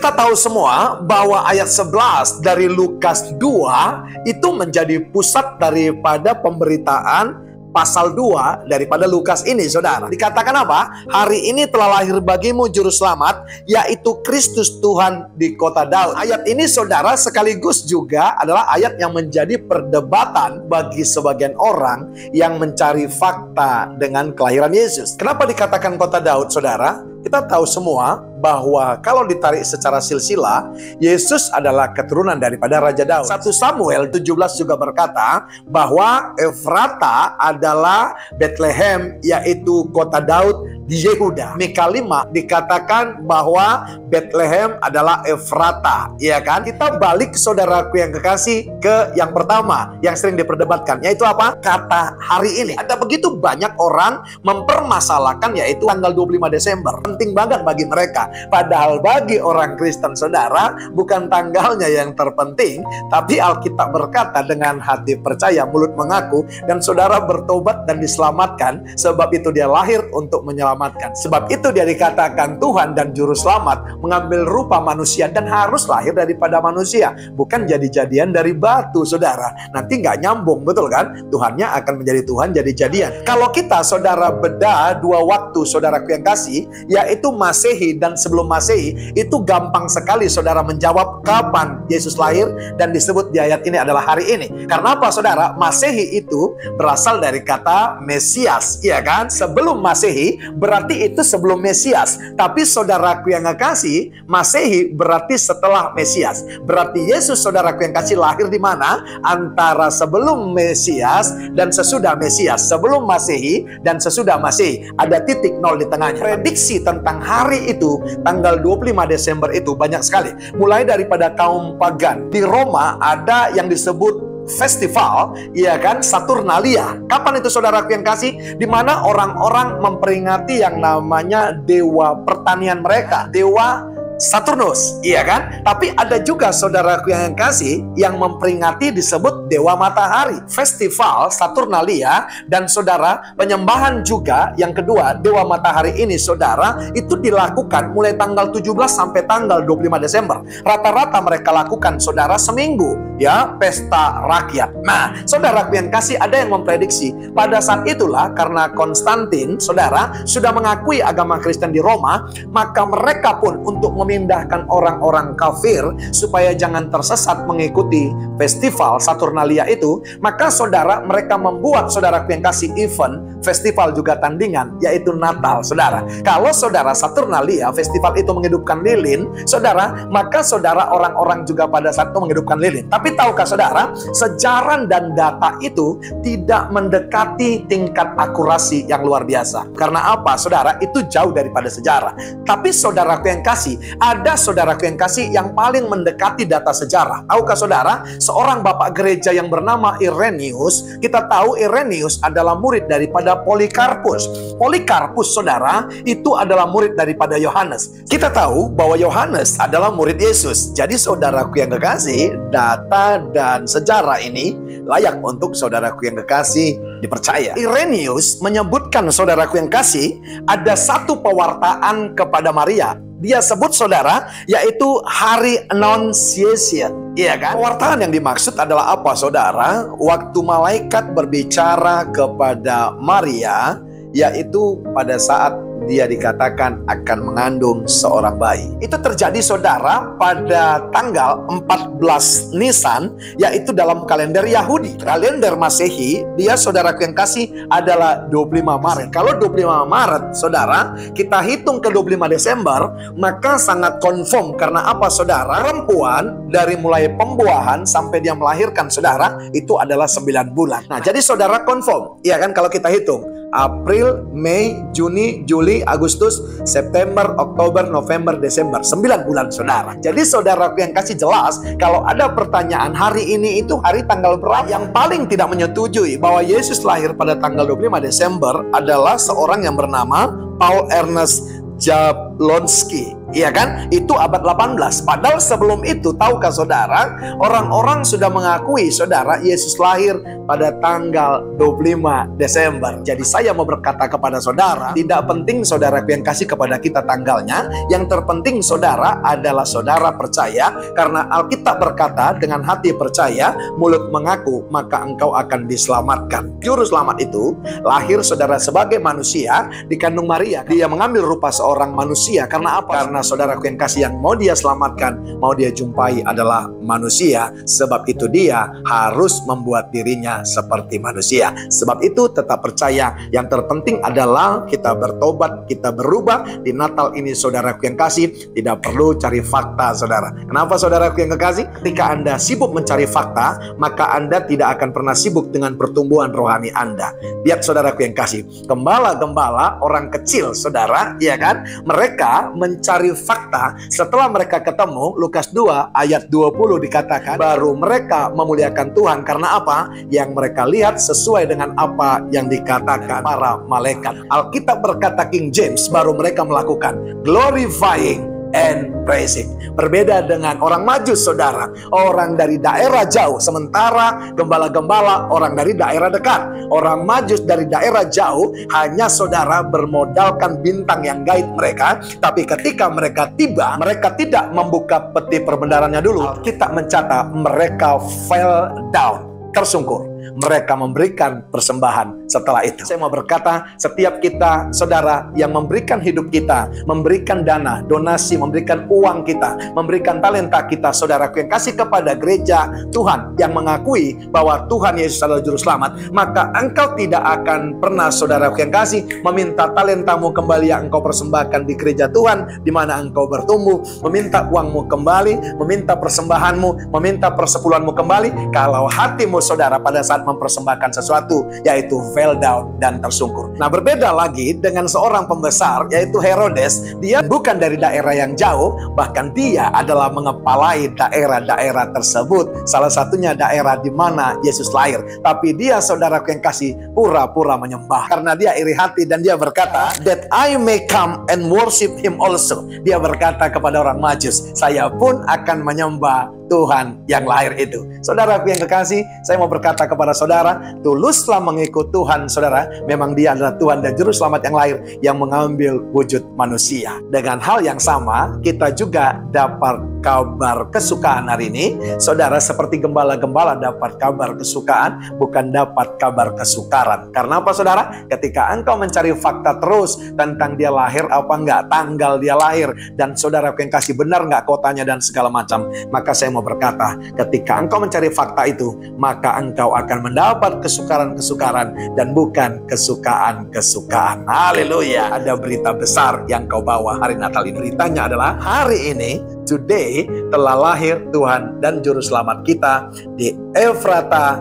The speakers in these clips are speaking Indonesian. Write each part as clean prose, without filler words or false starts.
Kita tahu semua bahwa ayat 11 dari Lukas 2 itu menjadi pusat daripada pemberitaan pasal 2 daripada Lukas ini, saudara. Dikatakan apa? Hari ini telah lahir bagimu juru selamat, yaitu Kristus Tuhan di kota Daud. Ayat ini, saudara, sekaligus juga adalah ayat yang menjadi perdebatan bagi sebagian orang yang mencari fakta dengan kelahiran Yesus. Kenapa dikatakan kota Daud, saudara? Kita tahu semua bahwa kalau ditarik secara silsilah, Yesus adalah keturunan daripada Raja Daud. 1 Samuel 17 juga berkata bahwa Efrata adalah Bethlehem, yaitu kota Daud di Yehuda. Mika 5 dikatakan bahwa Bethlehem adalah Efrata, ya kan? Kita balik, saudaraku yang kekasih, ke yang pertama yang sering diperdebatkan, yaitu apa? Kata hari ini. Ada begitu banyak orang mempermasalahkan yaitu tanggal 25 Desember. Penting banget bagi mereka. Padahal bagi orang Kristen, saudara, bukan tanggalnya yang terpenting, tapi Alkitab berkata dengan hati percaya, mulut mengaku, dan saudara bertobat dan diselamatkan. Sebab itu dia lahir untuk menyelamatkan. Sebab itu dia dikatakan Tuhan dan Juru Selamat, mengambil rupa manusia dan harus lahir daripada manusia, bukan jadi-jadian dari batu, saudara. Nanti nggak nyambung, betul kan? Tuhannya akan menjadi Tuhan jadi-jadian. Kalau kita, saudara, bedah dua waktu, saudaraku yang kasih, yaitu Masehi dan sebelum Masehi, itu gampang sekali saudara menjawab kapan Yesus lahir, dan disebut di ayat ini adalah hari ini. Karena apa, saudara? Masehi itu berasal dari kata Mesias, ya kan? Sebelum Masehi berarti itu sebelum Mesias. Tapi saudaraku yang kasih, Masehi berarti setelah Mesias. Berarti Yesus, saudaraku yang kasih, lahir di mana? Antara sebelum Mesias dan sesudah Mesias. Sebelum Masehi dan sesudah Masehi. Ada titik nol di tengahnya. Prediksi tentang hari itu, tanggal 25 Desember itu banyak sekali. Mulai daripada kaum pagan. Di Roma ada yang disebut festival, ya kan, Saturnalia. Kapan itu, saudaraku yang kasih? Di mana orang-orang memperingati yang namanya dewa pertanian mereka, dewa Saturnus, iya kan? Tapi ada juga, saudaraku yang kasih, yang memperingati disebut dewa matahari. Festival Saturnalia, dan saudara, penyembahan juga yang kedua, dewa matahari ini, saudara, itu dilakukan mulai tanggal 17 sampai tanggal 25 Desember. Rata-rata mereka lakukan, saudara, seminggu, ya, pesta rakyat. Nah, saudaraku yang kasih, ada yang memprediksi pada saat itulah, karena Konstantin, saudara, sudah mengakui agama Kristen di Roma, maka mereka pun untuk memindahkan orang-orang kafir supaya jangan tersesat mengikuti festival Saturnalia itu, maka saudara, mereka membuat, saudaraku yang kasih, event, festival juga tandingan, yaitu Natal, saudara. Kalau saudara Saturnalia, festival itu menghidupkan lilin, saudara, maka saudara, orang-orang juga pada saat itu menghidupkan lilin. Tapi tahukah saudara, sejarah dan data itu tidak mendekati tingkat akurasi yang luar biasa. Karena apa, saudara? Itu jauh daripada sejarah. Tapi saudaraku yang kasih, ada, saudaraku yang kasih, yang paling mendekati data sejarah. Tahukah saudara, seorang bapak gereja yang bernama Irenaeus, kita tahu Irenaeus adalah murid daripada Polikarpus. Polikarpus, saudara, itu adalah murid daripada Yohanes. Kita tahu bahwa Yohanes adalah murid Yesus. Jadi saudaraku yang kekasih, data dan sejarah ini layak untuk saudaraku yang kekasih dipercaya. Irenaeus menyebutkan, saudaraku yang kasih, ada satu pewartaan kepada Maria. Dia sebut, saudara, yaitu hari Annunciation, iya kan? Pewartaan yang dimaksud adalah apa, saudara? Waktu malaikat berbicara kepada Maria, yaitu pada saat dia dikatakan akan mengandung seorang bayi. Itu terjadi, saudara, pada tanggal 14 Nisan, yaitu dalam kalender Yahudi. Kalender Masehi, dia, saudaraku yang kasih, adalah 25 Maret. Kalau 25 Maret, saudara, kita hitung ke 25 Desember, maka sangat confirm. Karena apa, saudara? Perempuan dari mulai pembuahan sampai dia melahirkan, saudara, itu adalah 9 bulan. Nah, jadi saudara confirm, iya kan, kalau kita hitung April, Mei, Juni, Juli, Agustus, September, Oktober, November, Desember. 9 bulan, saudara. Jadi saudaraku yang kasih, jelas kalau ada pertanyaan hari ini itu hari tanggal berapa. Yang paling tidak menyetujui bahwa Yesus lahir pada tanggal 25 Desember adalah seorang yang bernama Paul Ernest Jablonski. Iya kan? Itu abad 18. Padahal sebelum itu, tahukah saudara, orang-orang sudah mengakui saudara Yesus lahir pada tanggal 25 Desember. Jadi saya mau berkata kepada saudara, tidak penting saudara yang kasih kepada kita tanggalnya. Yang terpenting saudara adalah saudara percaya, karena Alkitab berkata dengan hati percaya, mulut mengaku, maka engkau akan diselamatkan. Juru selamat itu lahir saudara sebagai manusia di kandung Maria. Dia mengambil rupa seorang manusia. Karena apa? Karena saudaraku yang kasih, yang mau dia selamatkan, mau dia jumpai adalah manusia. Sebab itu dia harus membuat dirinya seperti manusia. Sebab itu tetap percaya. Yang terpenting adalah kita bertobat, kita berubah. Di Natal ini saudaraku yang kasih, tidak perlu cari fakta saudara. Kenapa saudaraku yang kekasih? Ketika Anda sibuk mencari fakta, maka Anda tidak akan pernah sibuk dengan pertumbuhan rohani Anda. Lihat saudaraku yang kasih, gembala-gembala orang kecil saudara, ya kan? Mereka mencari fakta. Setelah mereka ketemu, Lukas 2 ayat 20 dikatakan, baru mereka memuliakan Tuhan. Karena apa? Yang mereka lihat sesuai dengan apa yang dikatakan para malaikat. Alkitab berkata King James, baru mereka melakukan glorifying and praising. Berbeda dengan orang Majus saudara, orang dari daerah jauh, sementara gembala-gembala orang dari daerah dekat. Orang Majus dari daerah jauh hanya saudara bermodalkan bintang yang guide mereka, tapi ketika mereka tiba, mereka tidak membuka peti perbendaharanya dulu. Kita mencatat mereka fell down, tersungkur. Mereka memberikan persembahan setelah itu. Saya mau berkata, setiap kita, saudara, yang memberikan hidup kita, memberikan dana, donasi, memberikan uang kita, memberikan talenta kita, saudaraku yang kasih kepada gereja Tuhan, yang mengakui bahwa Tuhan Yesus adalah Juru Selamat, maka engkau tidak akan pernah, saudaraku yang kasih, meminta talentamu kembali yang engkau persembahkan di gereja Tuhan, di mana engkau bertumbuh, meminta uangmu kembali, meminta persembahanmu, meminta persepuluhanmu kembali, kalau hatimu, saudara, pada saat mempersembahkan sesuatu, yaitu fell down dan tersungkur. Nah, berbeda lagi dengan seorang pembesar, yaitu Herodes. Dia bukan dari daerah yang jauh, bahkan dia adalah mengepalai daerah-daerah tersebut. Salah satunya daerah di mana Yesus lahir. Tapi dia, saudaraku yang kasih, pura-pura menyembah. Karena dia iri hati dan dia berkata, that I may come and worship him also. Dia berkata kepada orang Majus, saya pun akan menyembah Tuhan yang lahir itu. Saudaraku yang kekasih, saya mau berkata kepada saudara, tuluslah mengikut Tuhan saudara. Memang dia adalah Tuhan dan Juru Selamat yang lahir, yang mengambil wujud manusia. Dengan hal yang sama, kita juga dapat kabar kesukaan hari ini. Saudara, seperti gembala-gembala dapat kabar kesukaan, bukan dapat kabar kesukaran. Karena apa saudara? Ketika engkau mencari fakta terus tentang dia lahir apa enggak, tanggal dia lahir, dan saudaraku yang kasih, benar enggak kotanya dan segala macam, maka saya mau berkata, ketika engkau mencari fakta itu, maka engkau akan mendapat kesukaran-kesukaran dan bukan kesukaan-kesukaan. Haleluya. Ada berita besar yang kau bawa hari Natal ini. Beritanya adalah hari ini, today, telah lahir Tuhan dan Juru Selamat kita di Efrata,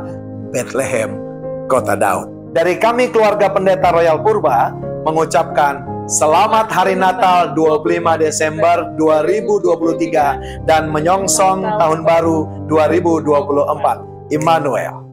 Bethlehem, Kota Daud. Dari kami keluarga Pendeta Royal Purba mengucapkan selamat Hari Natal 25 Desember 2023 dan menyongsong Tahun Baru 2024. Immanuel.